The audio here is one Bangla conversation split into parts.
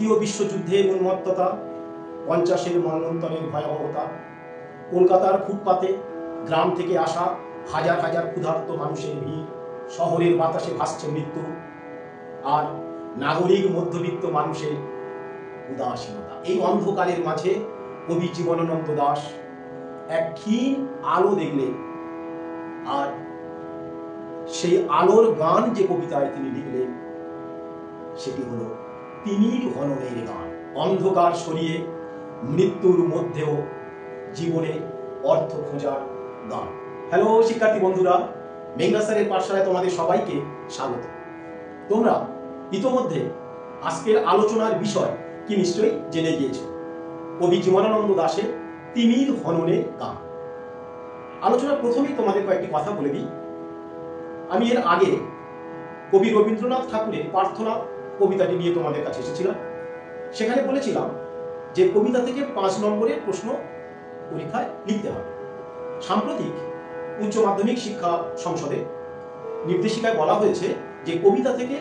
দ্বিতীয় বিশ্বযুদ্ধের উন্মত্ততা, 50-এর মন্বন্তরের ভয়াবহতা, কলকাতার ফুটপাতে গ্রাম থেকে আসা হাজার হাজার ক্ষুধার্ত মানুষের ভিড়, শহরের বাতাসে ভাসছে মৃত্যু, আর নাগরিক মধ্যবিত্ত মানুষের উদাসীনতা। এই অন্ধকারের মাঝে কবি জীবনানন্দ দাশ এক ক্ষীণ আলো দেখলেন, আর সেই আলোর গান যে কবিতায় তিনি লিখলেন সেটি হলো তিমির হননের গান। অন্ধকার সরিয়ে মৃত্যুর মধ্যেও জীবনে অর্থ খোঁজার গান। হ্যালো শিক্ষার্থী বন্ধুরা, মেঘনা স্যারের পাঠশালায় তোমাদের সবাইকে স্বাগত। তোমরা ইতোমধ্যে আজকের আলোচনার বিষয় কি নিশ্চয়ই জেনে গিয়েছো, কবি জীবনানন্দ দাশের তিমির হননের গান। আলোচনার প্রথমেই তোমাদের কয়েকটি কথা বলে দিই। আমি এর আগে কবি রবীন্দ্রনাথ ঠাকুরের প্রার্থনা কবিতাটি নিয়ে তোমাদের কাছে এসেছিলাম। সেখানে বলেছিলাম যে কবিতা থেকে 5 নম্বরের প্রশ্ন পরীক্ষায় লিখতে হবে। সাম্প্রতিক উচ্চ মাধ্যমিক শিক্ষা সংসদে নির্দেশিকায় বলা হয়েছে যে কবিতা থেকে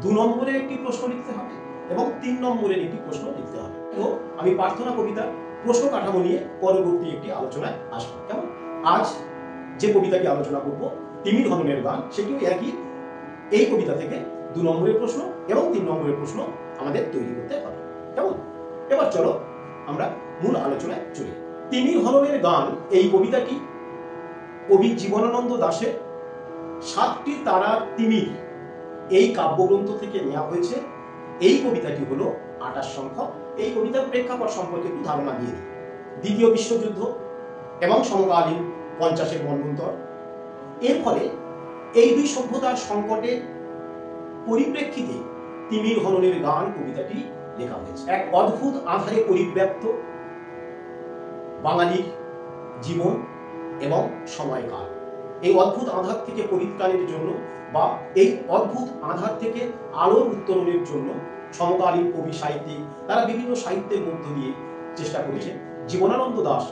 2 নম্বরের একটি প্রশ্ন লিখতে হবে এবং 3 নম্বরের একটি প্রশ্ন লিখতে হবে। তো আমি প্রার্থনা কবিতার প্রশ্ন কাঠামো নিয়ে পরবর্তী একটি আলোচনায় আসবো। কেমন? আজ যে কবিতাটি আলোচনা করব তিমির হননের গান, সেটিও একই। এই কবিতা থেকে 2 নম্বরের প্রশ্ন এবং 3 নম্বরের প্রশ্ন আমাদের তৈরি করতে হবে। কেমন? এবার চলো আমরা মূল আলোচনায় চলি। তিমির হননের গান এই কবিতাটি কবি জীবনানন্দ দাশের 7টি তারার তিমির এই কাব্যগ্রন্থ থেকে নেওয়া হয়েছে। এই কবিতাটি হলো 28 সংখ্যক। এই কবিতার প্রেক্ষাপট সম্পর্কে একটু ধারণা দিয়ে দিই। দ্বিতীয় বিশ্বযুদ্ধ এবং সমকালীন 50-এর মন্বন্তর। এর ফলে এই দুই সভ্যতার সংকটের পরিপ্রেক্ষিতে তিমির হননের গান কবিতাটি লেখা হয়েছে। এক অদ্ভুত আধারে পরিব্যাপ্ত বাঙালির জীবন এবং সময়কাল। এই অদ্ভুত আধার থেকে পরিত্রাণের জন্য বা এই অদ্ভুত আধার থেকে আলোর উত্তরণের জন্য সমকালীন কবি সাহিত্যিক তারা বিভিন্ন সাহিত্যের মধ্য দিয়ে চেষ্টা করেছেন। জীবনানন্দ দাশ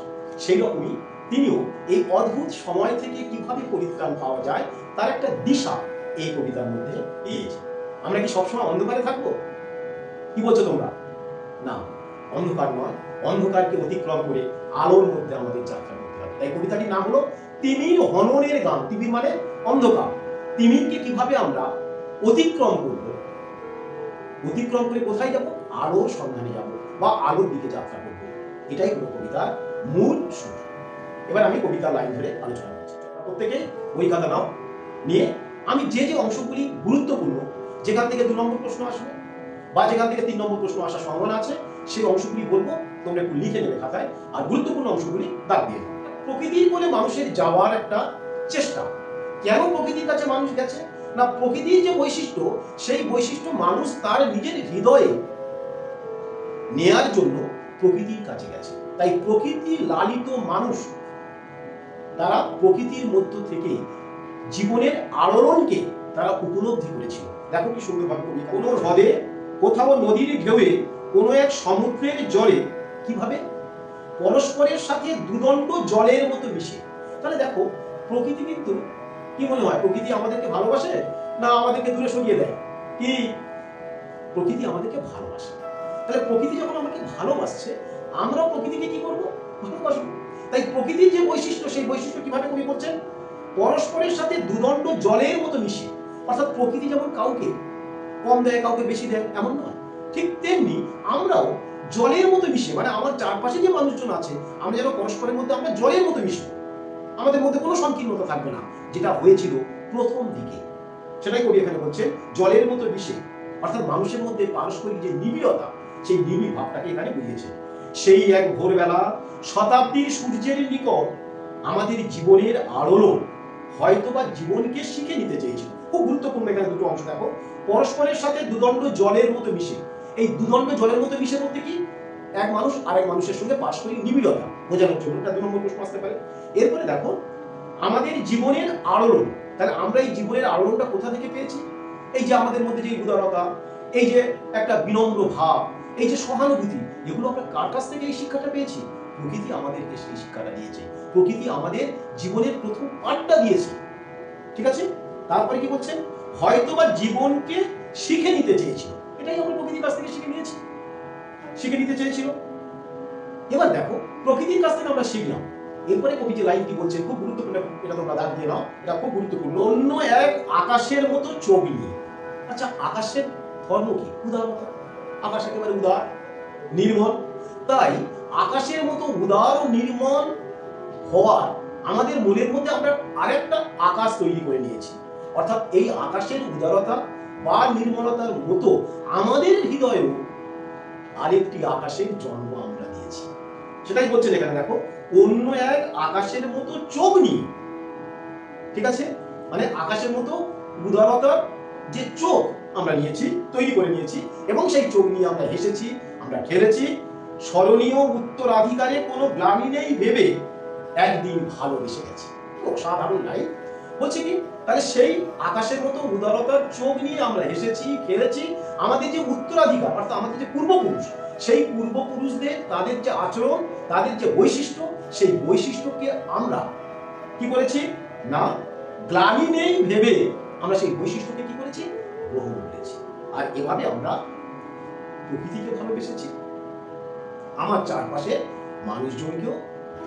সেই রকমই তিনিও এই অদ্ভুত সময় থেকে কিভাবে পরিত্রাণ পাওয়া যায় তার একটা দিশা এই কবিতার মধ্যে দিয়েছে। আমরা কি সবসময় অন্ধকারে থাকবো? কি বলছো তোমরা? না, অন্ধকার নয়, অন্ধকারকে অতিক্রম করে আলোর মধ্যে আমাদের যাত্রা করতে হবে। তাই কবিতাটির নাম হলো তিমির হননের গান। তিমির মানে অন্ধকার। তিমিরকে কিভাবে আমরা অতিক্রম করব, অতিক্রম করে কোথায় যাব? আলোর সন্ধানে যাব বা আলোর দিকে যাত্রা করব। এটাই হলো কবিতার মূল সুর। এবার আমি কবিতার লাইন ধরে আলোচনা করছি। প্রত্যেকে বই খাতা নাও, নিয়ে আমি যে যে অংশগুলি গুরুত্বপূর্ণ, যেখান থেকে 2 নম্বর প্রশ্ন আসবে বা যেখান থেকে 3 নম্বর প্রশ্ন আসার সম্ভাবনা আছে, সেই অংশগুলি বলবো, তোমরা একটু লিখে নেবে খাতায়, আর গুরুত্বপূর্ণ অংশগুলি দাগ দিয়ে দেবে। প্রকৃতির বলে মানুষের যাওয়ার একটা চেষ্টা। কেন প্রকৃতির কাছে মানুষ গেছে? না, প্রকৃতির যে বৈশিষ্ট্য, সেই বৈশিষ্ট্য মানুষ তার নিজের হৃদয়ে নেয়ার জন্য প্রকৃতির কাছে গেছে। তাই প্রকৃতি লালিত মানুষ তারা প্রকৃতির মধ্য থেকে জীবনের আলোড়নকে তারা উপলব্ধি করেছিল। দেখো কি সুন্দরভাবে কবিতা। কোনো হ্রদে, কোথাও নদীর ঢেউয়ে, কোনো এক সমুদ্রের জলে কিভাবে পরস্পরের সাথে দুদণ্ড জলের মতো মিশে। তাহলে দেখো প্রকৃতি কিন্তু কি মনে হয়, প্রকৃতি আমাদেরকে ভালোবাসে না আমাদেরকে দূরে সরিয়ে দেয়? কি, প্রকৃতি আমাদেরকে ভালোবাসে। তাহলে প্রকৃতি যখন আমাকে ভালোবাসছে, আমরাও প্রকৃতিকে কি করবো? ভালোবাসবো। তাই প্রকৃতির যে বৈশিষ্ট্য, সেই বৈশিষ্ট্য কিভাবে কবি করছেন? পরস্পরের সাথে দুদণ্ড জলের মতো মিশে। অর্থাৎ প্রকৃতি যেমন কাউকে কম দেয়, কাউকে বেশি দেয়, এমন নয়। ঠিক তেমনি আমরাও জলের মতো মিশে, মানে আমার চারপাশে যে মানুষজন আছে, আমরা যেন পরস্পরের মধ্যে আমরা জলের মতো মিশবো। আমাদের মধ্যে কোনো সংকীর্ণতা থাকবে না, যেটা হয়েছিল প্রথম দিকে। সেটাই কবি এখানে বলছেন, জলের মতো মিশে। অর্থাৎ মানুষের মধ্যে পারস্পরিক যে নিবিড়তা, সেই নিবিড় ভাবটাকে এখানে বুঝিয়েছে। সেই এক ভোরবেলা শতাব্দীর সূর্যের নিকট আমাদের জীবনের আলোড়ন হয়তোবা জীবনকে শিখে নিতে চেয়েছিল। খুব গুরুত্বপূর্ণ এখানে দুটো অংশ দেখো। পরস্পরের সাথে দুদণ্ড জলের মতো মিশে। এই দুদণ্ড জলের মতো মিশে বলতে কি? এক মানুষ আরেক মানুষের সঙ্গে পারস্পরিক নিবিড়তা বোঝানোর জন্য এটা 2 নম্বর প্রশ্ন আসতে পারে। এরপরে দেখো আমাদের জীবনের আলোড়ন। তাহলে আমরা এই জীবনের আলোড়নটা কোথা থেকে পেয়েছি? এই যে আমাদের মধ্যে যে উদারতা, এই যে একটা বিনম্র ভাব, এই যে সহানুভূতি, এগুলো আমরা কার কাছ থেকে এই শিক্ষাটা পেয়েছি? প্রকৃতি আমাদেরকে সেই শিক্ষাটা দিয়েছে। প্রকৃতি আমাদের জীবনের প্রথম পাঠটা দিয়েছে। ঠিক আছে? তারপরে কি বলছেন? হয়তোবা জীবনকে শিখে নিতে চেয়েছিল। এটাই আমরা প্রকৃতির কাছ থেকে শিখে নিয়েছি। শিখে নিতে চেয়েছিল। এবার দেখো প্রকৃতির কাছ থেকে আমরা শিখলাম, এরপরে কবি যে লাইনটি বলছে খুব গুরুত্বপূর্ণ, এটা তোমরা দাগ দিয়ে নাও, এটা খুব গুরুত্বপূর্ণ। অন্য এক আকাশের মতো চোখ নিয়ে। আচ্ছা, আকাশের ধর্ম কি? উদারতা। আকাশ একেবারে উদার, নির্মল। তাই আকাশের মতো উদার ও নির্মল হওয়ার আমাদের মনের মধ্যে আমরা আরেকটা আকাশ তৈরি করে নিয়েছি। অর্থাৎ এই আকাশের উদারতা বা নির্মলতার মতো আমাদের হৃদয়েও আরেকটি আকাশের জন্ম আমরা দিয়েছি। সেটাই বলছেন এখানে, দেখো অন্য এক আকাশের মতো চোখ নিয়ে। ঠিক আছে, মানে আকাশের মতো উদারতার যে চোখ আমরা নিয়েছি, তৈরি করে নিয়েছি, এবং সেই চোখ নিয়ে আমরা হেসেছি, আমরা খেলেছি। স্মরণীয় উত্তরাধিকারে কোনো গ্লানি নেই ভেবে একদিন ভালোবেসে গেছি। অসাধারণ লাইন। বলছে কি, তাহলে সেই আকাশের মতো উদারতার চোখ নিয়ে আমরা হেসেছি, খেলেছি। আমাদের যে উত্তরাধিকার, অর্থাৎ আমাদের যে পূর্বপুরুষ, সেই পূর্বপুরুষদের তাদের যে আচরণ, তাদের যে বৈশিষ্ট্য, সেই বৈশিষ্ট্যকে আমরা কি করেছি না, গ্লানি নেই ভেবে আমরা সেই বৈশিষ্ট্যকে কি করেছি, গ্রহণ করেছি। আর এভাবে আমরা প্রকৃতিকে ভালোবেসেছি, আমার চারপাশে মানুষজনকেও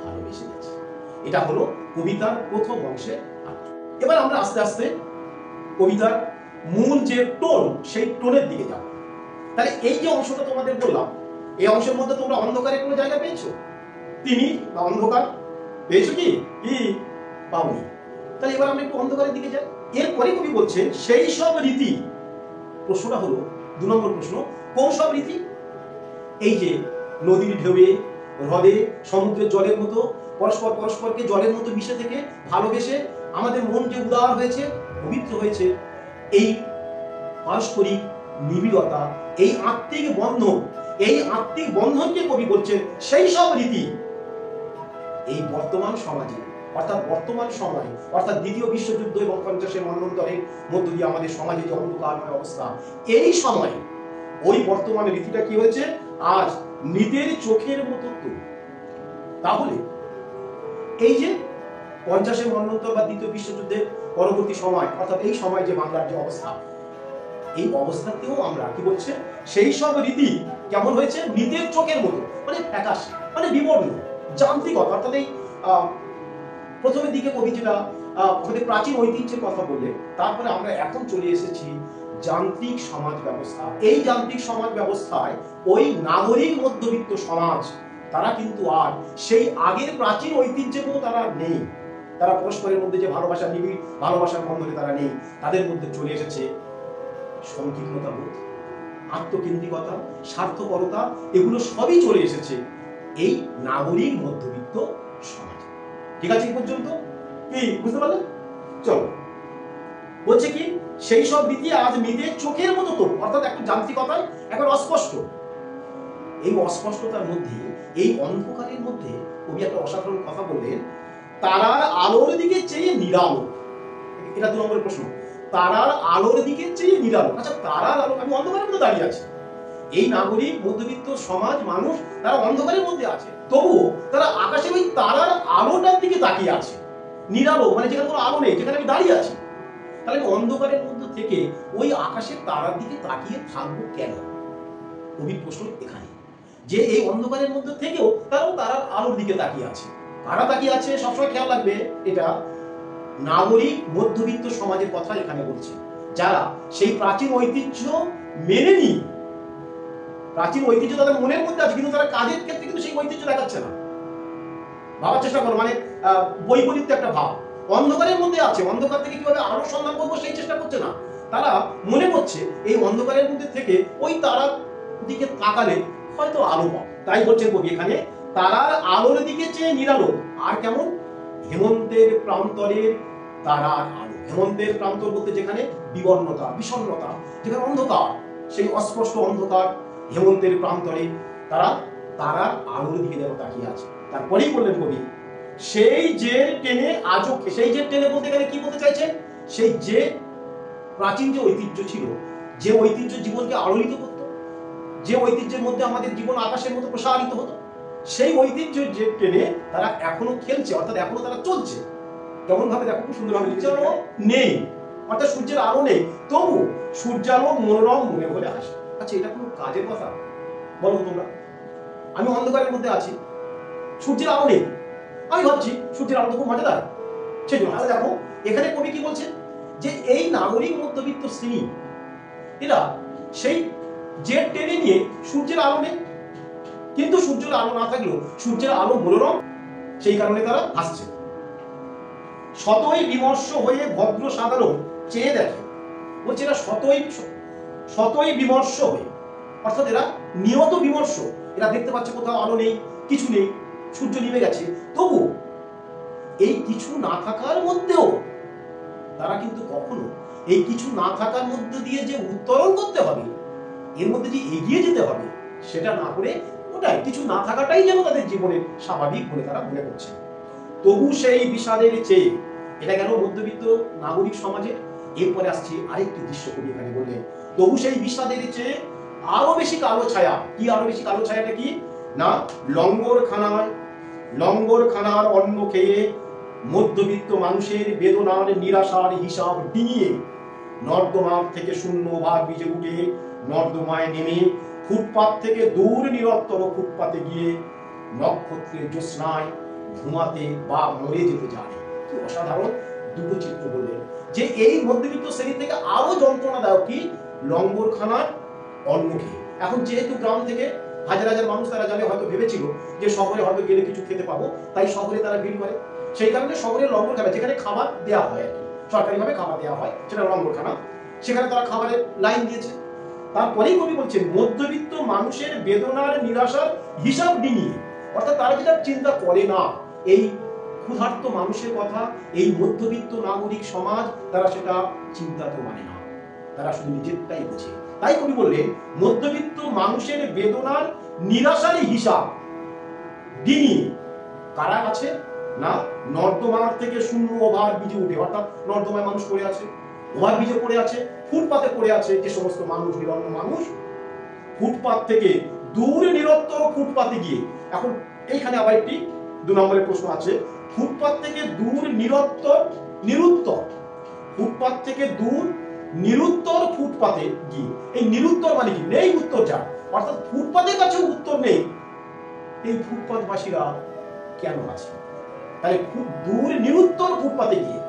ভালোবেসে গেছি। এটা হলো কবিতার প্রথম অংশে। এবার আমরা আস্তে আস্তে কবিতার মূল যে টোন, সেই টোনের দিকে যাব। তাহলে এই যে অংশটা তোমাদের বললাম, এই অংশের মধ্যে তোমরা অন্ধকারের কোনো জায়গা পেয়েছো? তিনি বা অন্ধকার পেয়েছো কি? পাওনি। তাহলে এবার আমরা একটু অন্ধকারের দিকে যাই। এরপরে কবি বলছেন সেই সব রীতি। প্রশ্নটা হলো 2 নম্বর প্রশ্ন, কোন সব রীতি? এই যে নদীর ঢেউয়ে, হ্রদে, সমুদ্রের জলের মতো পরস্পরকে জলের মতো মিশে থেকে ভালোবেসে আমাদের মন যে উদার হয়েছে, পবিত্র হয়েছে, এই পারস্পরিক নিবিড়তা, এই আত্মিক বন্ধন, এই আত্মিক বন্ধনকে কবি বলছেন সেই সব রীতি এই বর্তমান সমাজে, অর্থাৎ বর্তমান সময়, অর্থাৎ দ্বিতীয় বিশ্বযুদ্ধ এবং 50-এর মন্বন্তরের মধ্য দিয়ে আমাদের সমাজে যে অন্ধকারময় অবস্থা, এই সময় ওই বর্তমান রীতিটা কি হয়েছে, আজ নিতের চোখের মতো। তাহলে এই যে 50-এর মন্বন্তর বা দ্বিতীয় বিশ্বযুদ্ধের পরবর্তী সময়, অর্থাৎ এই সময় যে বাংলার যে অবস্থা, এই অবস্থাতেও আমরা কি বলছে, সেই সব রীতি কেমন হয়েছে, নিতের চোখের মতো, মানে ফ্যাকাশে, মানে বিবর্ণ, যান্ত্রিকতা। অর্থাৎ এই প্রথমের দিকে কবি যেটা আমাদের প্রাচীন ঐতিহ্যের কথা বললে, তারপরে আমরা এখন চলে এসেছি যান্ত্রিক সমাজ ব্যবস্থা। এই যান্ত্রিক সমাজ ব্যবস্থায় ওই নাগরিক মধ্যবিত্ত সমাজ, তারা কিন্তু আর সেই আগের প্রাচীন ঐতিহ্যের মতো তারা নেই। তারা পরস্পরের মধ্যে যে ভালোবাসা, নিবিড় ভালোবাসার বন্ধনে তারা নেই। তাদের মধ্যে চলে এসেছে সংকীর্ণতা বোধ, আত্মকেন্দ্রিকতা, স্বার্থপরতা, এগুলো সবই চলে এসেছে এই নাগরিক মধ্যবিত্ত সমাজ। ঠিক আছে এই পর্যন্ত? কি বুঝতে পারলেন? চলো, বলছে কি সেই সব রীতি আজ মিতে চোখের মতো তো, অর্থাৎ একটা যান্ত্রিকতায় এখন অস্পষ্ট। এই অস্পষ্টতার মধ্যে, এই অন্ধকারের মধ্যে কবি একটা অসাধারণ কথা বললেন, তারার আলোর দিকে চেয়ে নিরালো। এটা 2 নম্বরের প্রশ্ন, তারার আলোর দিকে চেয়ে নিরালো। আচ্ছা, তারার আলো, আমি অন্ধকারের মধ্যে দাঁড়িয়ে আছি। এই নাগরিক মধ্যবিত্ত সমাজ মানুষ, তারা অন্ধকারের মধ্যে আছে, তবুও তারা আকাশের ওই তারার আলোটার দিকে তাকিয়ে আছে। নিরালো মানে যেখানে কোনো আলো নেই, যেখানে আমি দাঁড়িয়ে আছি। তাহলে অন্ধকারের মধ্যে থেকে ওই আকাশের তারার দিকে তাকিয়ে থাকবো কেন? কবির প্রশ্ন এখানে, যে এই অন্ধকারের মধ্যে থেকেও তারাও তারার আলোর দিকে তাকিয়ে আছে। কারা তাকিয়ে আছে সবসময় খেয়াল রাখবে, এটা নাগরিক মধ্যবিত্ত সমাজের কথা এখানে বলছে, যারা সেই প্রাচীন ঐতিহ্য মেনে নি। প্রাচীন ঐতিহ্য তাদের মনের মধ্যে আছে, কিন্তু তারা কাজের ক্ষেত্রে কিন্তু সেই ঐতিহ্য দেখাচ্ছে না। ভাবার চেষ্টা করো, মানে বৈপরীত্য একটা ভাব। অন্ধকারের মধ্যে আছে, অন্ধকার থেকে কিভাবে আলো সন্ধান করবো সেই চেষ্টা করছে না। তারা মনে করছে এই অন্ধকারের মধ্যে থেকে ওই তারার দিকে তাকালে হয়তো আলো পাবো। তাই বলছেন কবি এখানে, তারার আলোর দিকে চেয়ে নিরালো। আর কেমন? হেমন্তের প্রান্তরের তারার আলো। হেমন্তের প্রান্তর বলতে যেখানে বিবর্ণতা, বিষণ্ণতা, যেখানে অন্ধকার, সেই অস্পষ্ট অন্ধকার, হেমন্তের প্রান্তরে তারা তারার আলোর দিকে যেন তাকিয়ে আছে। তারপরেই বললেন কবি, সেই যে টেনে আজও, সেই যে টেনে বলতে গেলে কি বলতে চাইছেন, সেই যে প্রাচীন যে ঐতিহ্য ছিল, যে ঐতিহ্য জীবনকে আলোড়িত করত, যে ঐতিহ্যের মধ্যে আমাদের জীবন আকাশের মতো প্রসারিত হতো, সেই ঐতিহ্য যে টেনে তারা এখনো খেলছে, অর্থাৎ এখনো তারা চলছে। কেমন ভাবে দেখো, খুব সুন্দর ভাবে লিখেছে, নেই, অর্থাৎ সূর্যের আলো নেই, তবু সূর্যালো মনোরম মনে বলে আসে। আচ্ছা, এটা কোনো কাজের কথা? বলো তোমরা। আমি অন্ধকারের মধ্যে আছি, সূর্যের আলো নেই, আমি ভাবছি সূর্যের আলো তো খুব মজাদার, সেই জন্য। তাহলে দেখো এখানে কবি কি বলছেন, যে এই নাগরিক মধ্যবিত্ত শ্রেণী এরা সেই জেট টেনে নিয়ে সূর্যের আলো নেই, কিন্তু সূর্যের আলো না থাকলেও সূর্যের আলো মনোরম, সেই কারণে তারা হাসছে। শতই বিমর্ষ হয়ে ভদ্র সাধারণ চেয়ে দেখে, বলছে এরা শতই বিমর্ষ হয়ে, অর্থাৎ এরা নিয়ত বিমর্ষ, এরা দেখতে পাচ্ছে কোথাও আলো নেই, কিছু নেই, সূর্য নিভে গেছে, তবু এই কিছু না থাকার মধ্যেও তারা কিন্তু কখনো এই কিছু না থাকার মধ্যে দিয়ে যে উত্তরণ করতে হবে, এর মধ্যে যে এগিয়ে যেতে হবে, সেটা না করে ওটাই কিছু না থাকাটাই যেন তাদের জীবনের স্বাভাবিক বলে তারা মনে করছে। তবু সেই বিষাদের চেয়ে, এটা গেল মধ্যবিত্ত নাগরিক সমাজে। এরপরে আসছে আরেকটি দৃশ্য কবি এখানে বললেন, তবু সেই বিষাদের চেয়ে আরো বেশি কালো ছায়া। কি আরো বেশি কালো ছায়াটা কি না, লঙ্গরখানার অন্ন খেয়ে মধ্যবিত্ত মানুষের বেদনার নিরাশার হিসাব ডিঙিয়ে নর্দমার থেকে শূন্য ভাগ ভিজে উঠে নর্দমায় নেমে ফুটপাত থেকে দূর নিরত্তর ফুটপাতে গিয়ে নক্ষত্রের জ্যোৎস্নায় ঘুমাতে বা মরে যেতে জানে। কি অসাধারণ দুটো চিত্র বললেন, যে এই মধ্যবিত্ত শ্রেণী থেকে আরো যন্ত্রণাদায়ক কি, লঙ্গরখানার অন্ন খেয়ে। এখন যেহেতু গ্রাম থেকে হাজার হাজার মানুষ তারা জানে, হয়তো ভেবেছিল যে শহরে হয়তো গেলে কিছু খেতে পাবো, তাই শহরে তারা ভিড় করে। সেই কারণে শহরের লঙ্গরখানা, যেখানে খাবার দেওয়া হয় আর কি, সরকারিভাবে খাবার দেওয়া হয়, সেটা লঙ্গরখানা, সেখানে তারা খাবারের লাইন দিয়েছে। তারপরেই কবি বলছেন, মধ্যবিত্ত মানুষের বেদনার নিরাশার হিসাব ডিঙিয়ে, অর্থাৎ তারা যেটা চিন্তা করে না এই ক্ষুধার্ত মানুষের কথা, এই মধ্যবিত্ত নাগরিক সমাজ তারা সেটা চিন্তাতে মানে না, তারা শুধু নিজেরটাই বোঝে। তাই কবি বললেন, মধ্যবিত্ত মানুষের বেদনার নিরাশার হিসাব ডিঙিয়ে কারা আছে না, নর্দমার থেকে শূন্য ওভার ব্রিজে উঠে, অর্থাৎ নর্দমায় মানুষ পড়ে আছে, ওভার ব্রিজে পড়ে আছে, ফুটপাতে পড়ে আছে যে সমস্ত মানুষ, নিরন্ন মানুষ, ফুটপাত থেকে দূর নিরত্তর ফুটপাতে গিয়ে। এখন এইখানে আবার একটি 2 নম্বরের প্রশ্ন আছে, ফুটপাত থেকে দূর নিরুত্তর ফুটপাত থেকে দূর নিরুত্তর ফুটপাতে গিয়ে, এই নিরুত্তর মানে কি, নেই উত্তর, যা অর্থাৎ ফুটপাতের কাছে উত্তর নেই, এই ফুটপাতবাসীরা কেন আছে? তাহলে খুব দূর নিরুত্তর ফুটপাতে গিয়ে,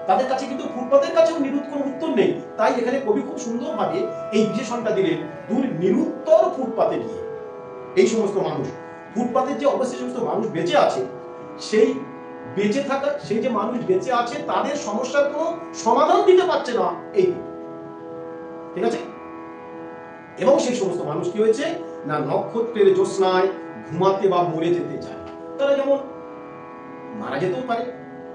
তাদের কাছে কিন্তু ফুটপাতের কাছেও কোনো উত্তর নেই। তাই এখানে কবি খুব সুন্দরভাবে এই বিশেষণটা দিলেন, দূর নিরুত্তর ফুটপাতে গিয়ে। এই সমস্ত মানুষ, ফুটপাতের যে অবশ্যই সমস্ত মানুষ বেঁচে আছে, সেই বেঁচে থাকা, সেই যে মানুষ বেঁচে আছে তাদের সমস্যার কোনো সমাধান দিতে পারছে না, এই ঠিক আছে। এবং সেই সমস্ত মানুষ কি হয়েছে না, নক্ষত্রের জ্যোৎস্নায় ঘুমাতে বা মরে যেতে চায়। তারা যেমন মারা যেতেও পারে,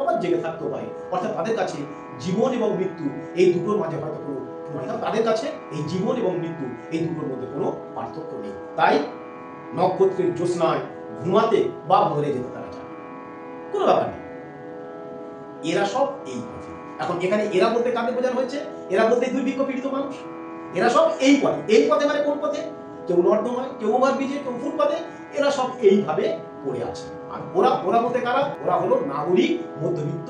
আবার জেগে থাকতেও পারে, অর্থাৎ তাদের কাছে জীবন এবং মৃত্যু এই দুটোর মাঝে হয়তো কোনো, অর্থাৎ তাদের কাছে এই জীবন এবং মৃত্যু এই দুটোর মধ্যে কোনো পার্থক্য নেই। তাই নক্ষত্রের জ্যোৎস্নায় ঘুমাতে বা মরে যেতে তারা চায়, কোনো ব্যাপার নেই। এরা সব এই পথে। এখন এখানে এরা বলতে কাকে বোঝানো হয়েছে? এরা বলতে দুর্ভিক্ষ পীড়িত মানুষ, এরা সব এই পথে। এই পথে মানে কোন পথে? কেউ নর্দমায়, কেউ ওভার ব্রিজে, কেউ ফুটপাতে, এরা সব এইভাবে পড়ে আছে। আর ওরা বলতে কারা? ওরা হলো নাগরিক মধ্যবিত্ত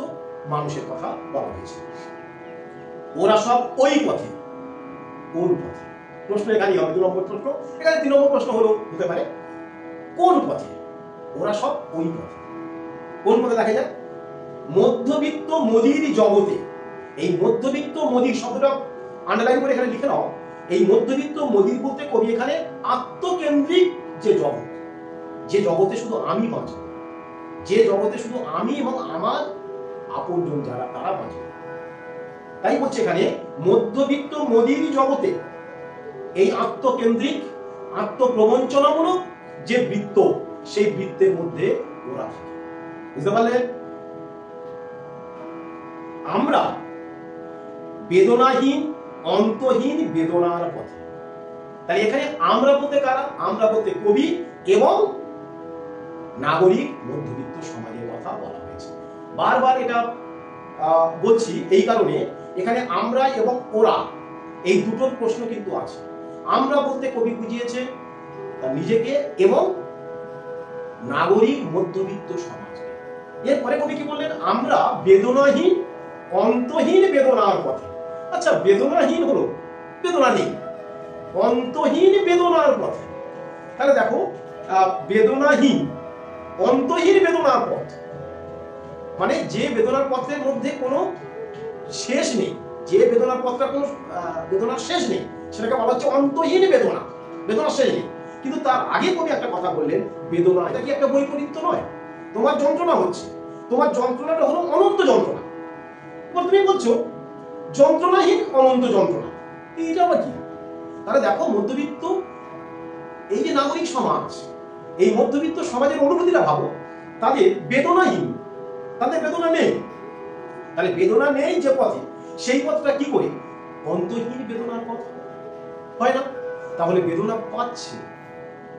মানুষের কথা বলা হয়েছে। ওরা সব ওই পথে। কোন পথে? প্রশ্ন এখানেই হবে 2 নম্বর প্রশ্ন। এখানে 3 নম্বর প্রশ্ন হতে পারে কোন পথে? ওরা সব ওই পথে। কোন পথে দেখা যায়? মধ্যবিত্ত মোদির জগতে। এই মধ্যবিত্ত মোদির শব্দটা আন্ডারলাইন করে এখানে লিখে নাও। এই মধ্যবিত্ত মোদির বলতে কবি এখানে আত্মকেন্দ্রিক যে জগৎ, যে জগতে শুধু আমি বাঁচব, যে জগতে শুধু আমি এবং আমার আপনজন যারা তারা বাঁচবে, তাই বলছে এখানে মধ্যবিত্ত মোদির জগতে এই আত্মকেন্দ্রিক আত্মপ্রবঞ্চনামূলক যে বৃত্ত, সেই বৃত্তের মধ্যে ওরা থাকে। বুঝতে পারলেন? আমরা বেদনাহীন অন্তহীন বেদনার পথে। তাই এখানে আমরা বলতে কারা? আমরা বলতে কবি এবং নাগরিক মধ্যবিত্ত সমাজের কথা বলা হয়েছে। বারবার এটা বলছি এই কারণে, এখানে আমরা এবং ওরা এই দুটোর প্রশ্ন কিন্তু আছে। আমরা বলতে কবি বুঝিয়েছে তার নিজেকে এবং নাগরিক মধ্যবিত্ত সমাজকে। এরপরে কবি কি বললেন? আমরা বেদনাহীন অন্তহীন বেদনার পথে। আচ্ছা, বেদনাহীন হলো বেদনা নেই, অন্তহীন বেদনার পথে। তাহলে দেখো বেদনাহীন অন্তহীন বেদনার পথ, মানে যে বেদনার পথের মধ্যে কোনো শেষ নেই, যে বেদনার পথটা কোনো বেদনার শেষ নেই, সেটাকে বলা হচ্ছে অন্তহীন বেদনা, বেদনার শেষ নেই। কিন্তু তার আগে কবি একটা কথা বললেন, বেদনা এটা কি একটা বৈপরীত্য নয়? তোমার যন্ত্রণা হচ্ছে, তোমার যন্ত্রণাটা হলো অনন্ত যন্ত্রণা। এবার তুমি বলছো যন্ত্রণাহীন অনন্ত যন্ত্রণা, এইটা আবার কি? তাহলে দেখো, মধ্যবিত্ত এই যে নাগরিক সমাজ, এই মধ্যবিত্ত সমাজের অনুভূতিটা ভাবো, তাদের বেদনাহীন, তাদের বেদনা নেই। তাহলে বেদনা নেই যে পথে, সেই পথটা কি করে অন্তহীন বেদনার পথ হয় না? তাহলে বেদনা পাচ্ছে,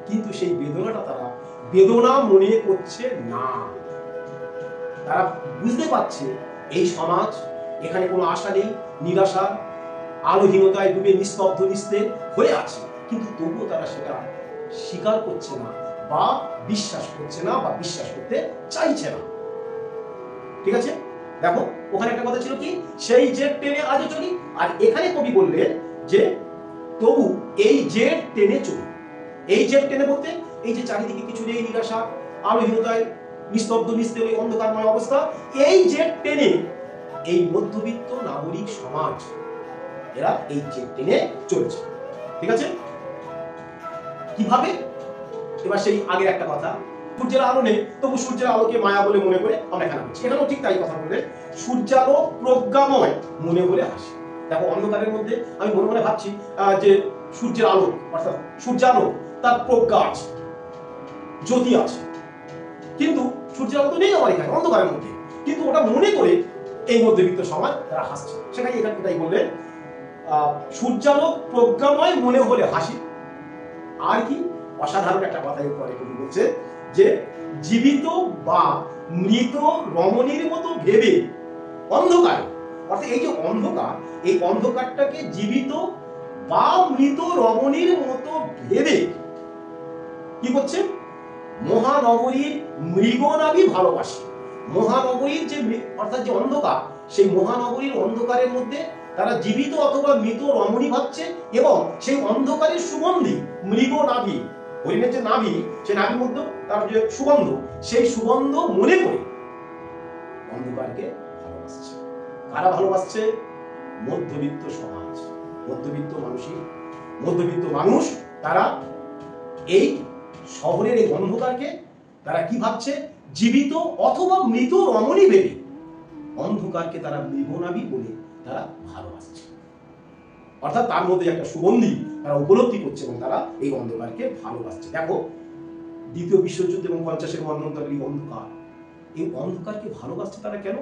কিন্তু সেই বেদনাটা তারা বেদনা মনে করছে না। তারা বুঝতে পারছে এই সমাজ, এখানে কোনো আশা নেই, নিরাশা, আলোহীনতায় ডুবে নিস্তব্ধ নিস্তেজ হয়ে আছে, কিন্তু তবুও তারা সেটা স্বীকার করছে না বা বিশ্বাস করছে না বা বিশ্বাস করতে চাইছে না। ঠিক আছে, দেখো ওখানে একটা কথা ছিল কি, সেই জেট টেনে আজও চলি, আর এখানে কবি বললেন যে তবু এই জেট টেনে চলি। এই জেট টেনে বলতে এই যে চারিদিকে কিছু নেই, নিরাশা, আলোহীনতায় নিস্তব্ধ নিস্তেজ ওই অন্ধকারময় অবস্থা, এই জেট টেনে এই মধ্যবিত্ত নাগরিক সমাজ এরা এই জেট টেনে চলছে। ঠিক আছে, কিভাবে? এবার সেই আগের একটা কথা, সূর্যের আলো নেই, তবু সূর্যের আলোকে মায়া বলে মনে করে আমরা খেলা করছি। এখানেও ঠিক তাই কথা বললেন, সূর্যালো প্রজ্ঞাময় মনে বলে হাসি। দেখো, অন্ধকারের মধ্যে আমি মনে মনে ভাবছি যে সূর্যের আলো, অর্থাৎ সূর্যালো, তার প্রজ্ঞা আছে, জ্যোতি আছে, কিন্তু সূর্যের আলো তো নেই আমার এখানে অন্ধকারের মধ্যে, কিন্তু ওটা মনে করে এই মধ্যবিত্ত সমাজ তারা হাসছে। সেখানে এটাই বললেন, সূর্যালো প্রজ্ঞাময় মনে হলে হাসি। আর কি অসাধারণ একটা কথা পরে কবি বলছে যে জীবিত বা মৃত রমণীর মতো ভেবে অন্ধকার, অর্থাৎ এই যে অন্ধকার, এই অন্ধকারটাকে জীবিত বা মৃত রমণীর মতো ভেবে কি করছে, মহানগরীর মৃগনাভি ভালোবাসে। মহানগরীর যে অর্থাৎ যে অন্ধকার, সেই মহানগরীর অন্ধকারের মধ্যে তারা জীবিত অথবা মৃত রমণী ভাবছে, এবং সেই অন্ধকারের সুগন্ধি মৃগনাভি, হরিণের যে নাভি, সেই নাভির মধ্যে তার যে সুগন্ধ, সেই সুগন্ধ মনে করে অন্ধকারকে ভালোবাসছে। কারা ভালোবাসছে? মধ্যবিত্ত সমাজ, মধ্যবিত্ত মানুষ তারা এই শহরের এই অন্ধকারকে তারা কি ভাবছে, জীবিত অথবা মৃত রমণী ভেবে অন্ধকারকে তারা মৃগনাভি বলে তারা ভালোবাসছে। অর্থাৎ তার মধ্যে একটা সুগন্ধি তারা উপলব্ধি করছে এবং তারা এই অন্ধকারকে ভালোবাসছে। দেখো, দ্বিতীয় বিশ্বযুদ্ধ এবং 50-এর মন্বন্তরের অন্ধকার, এই অন্ধকারকে ভালোবাসছে তারা কেন?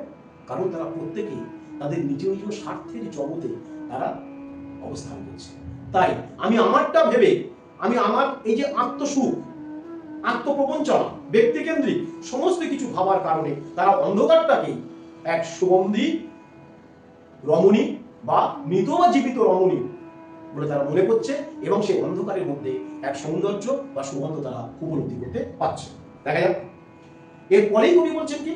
কারণ তারা প্রত্যেকেই তাদের নিজ নিজ স্বার্থের জগতে তারা অবস্থান করছে। তাই আমি আমারটা ভেবে, আমি আমার এই যে আত্মসুখ, আত্মপ্রবঞ্চনা, ব্যক্তিকেন্দ্রিক সমস্ত কিছু ভাবার কারণে তারা অন্ধকারটাকে এক সুগন্ধি রমণী বা মৃত বা জীবিত রমণী বলে তারা মনে করছে, এবং সেই অন্ধকারের মধ্যে এক সৌন্দর্য বা সুগন্ধ তারা উপলব্ধি করতে পারছে। দেখা যাক এরপরেই কবি বলছেন কি,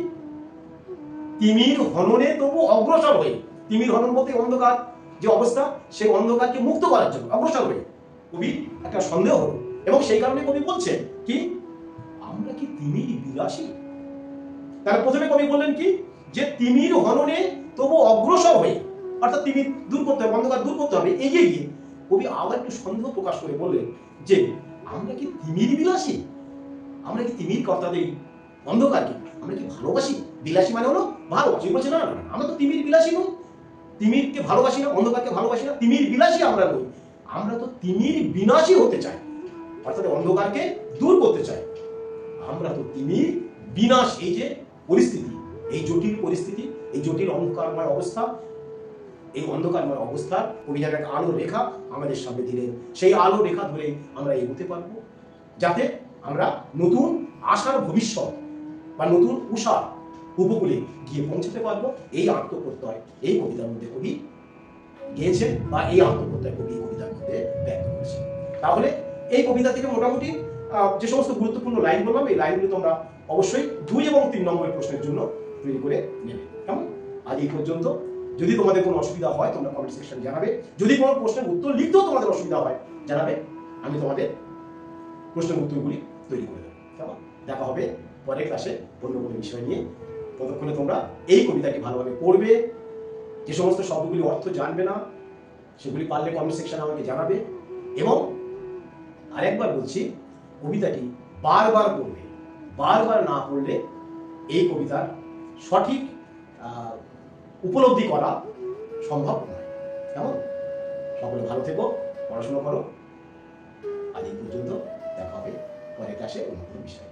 তিমির হননে তবু অগ্রসর হয়ে, তিমির হনন বলতে অন্ধকার যে অবস্থা, সেই অন্ধকারকে মুক্ত করার জন্য অগ্রসর হয়ে কবি একটা সন্দেহ হলো, এবং সেই কারণে কবি বলছেন কি, আমরা কি তিমির বিলাসী? তার প্রথমে কবি বললেন কি, যে তিমির হননে তবু অগ্রসর হয়ে, অর্থাৎ তিমির দূর করতে হবে, অন্ধকার দূর করতে হবে, এগিয়ে গিয়ে কবি আবার একটু সন্দেহ প্রকাশ করে বললেন যে আমরা কি তিমির বিলাসী? আমরা কি তিমির কর্তা দেই অন্ধকারকে? আমরা কি ভালোবাসি? বিলাসী মানে হলো ভালোবাসি। বলছে না, আমরা তো তিমির বিলাসী নই, তিমিরকে ভালোবাসি না, অন্ধকারকে ভালোবাসি না, তিমির বিলাসী আমরা নই, আমরা তো তিমির বিনাশী হতে চাই, অর্থাৎ অন্ধকারকে দূর করতে চাই। আমরা তো তিমির বিনাশ, এই যে পরিস্থিতি, এই জটিল পরিস্থিতি, এই জটিল অন্ধকারময় অবস্থা, এই অন্ধকারময় অবস্থার অভিযানের একটা আলো রেখা আমাদের সামনে দিলেন, সেই আলো রেখা ধরে আমরা এগোতে পারবো, যাতে আমরা নতুন আশার ভবিষ্যৎ বা নতুন উষার উপকূলে গিয়ে পৌঁছতে পারবো। এই আত্মপ্রত্যয় এই কবিতার মধ্যে কবি গেয়েছেন, বা এই আত্মপ্রত্যয় কবি কবিতার মধ্যে ব্যক্ত করেছেন। তাহলে এই কবিতা থেকে মোটামুটি যে সমস্ত গুরুত্বপূর্ণ লাইন বললাম, এই লাইনগুলো তোমরা অবশ্যই 2 এবং 3 নম্বরের প্রশ্নের জন্য তৈরি করে নেবে। কেমন? আজ এই পর্যন্ত। যদি তোমাদের কোনো অসুবিধা হয় তোমরা কমেন্ট সেকশনে জানাবে, যদি কোনো প্রশ্নের উত্তর লিখতেও তোমাদের অসুবিধা হয় জানাবে, আমি তোমাদের প্রশ্নের উত্তরগুলি তৈরি করে দেবো। কেমন? দেখা হবে পরের ক্লাসে অন্য কোনো বিষয় নিয়ে। ততক্ষণে তোমরা এই কবিতাটি ভালোভাবে পড়বে। যে সমস্ত শব্দগুলি অর্থ জানবে না সেগুলি পারলে কমেন্ট সেকশনে আমাকে জানাবে, এবং আরেকবার বলছি, কবিতাটি বারবার পড়বে। বারবার না পড়লে এই কবিতার সঠিক উপলব্ধি করা সম্ভব নয়। কেমন? সকলে ভালো থেকো, পড়াশোনা করো। আজ এই পর্যন্ত, দেখা হবে পরের ক্লাসে অন্য কোনো বিষয়।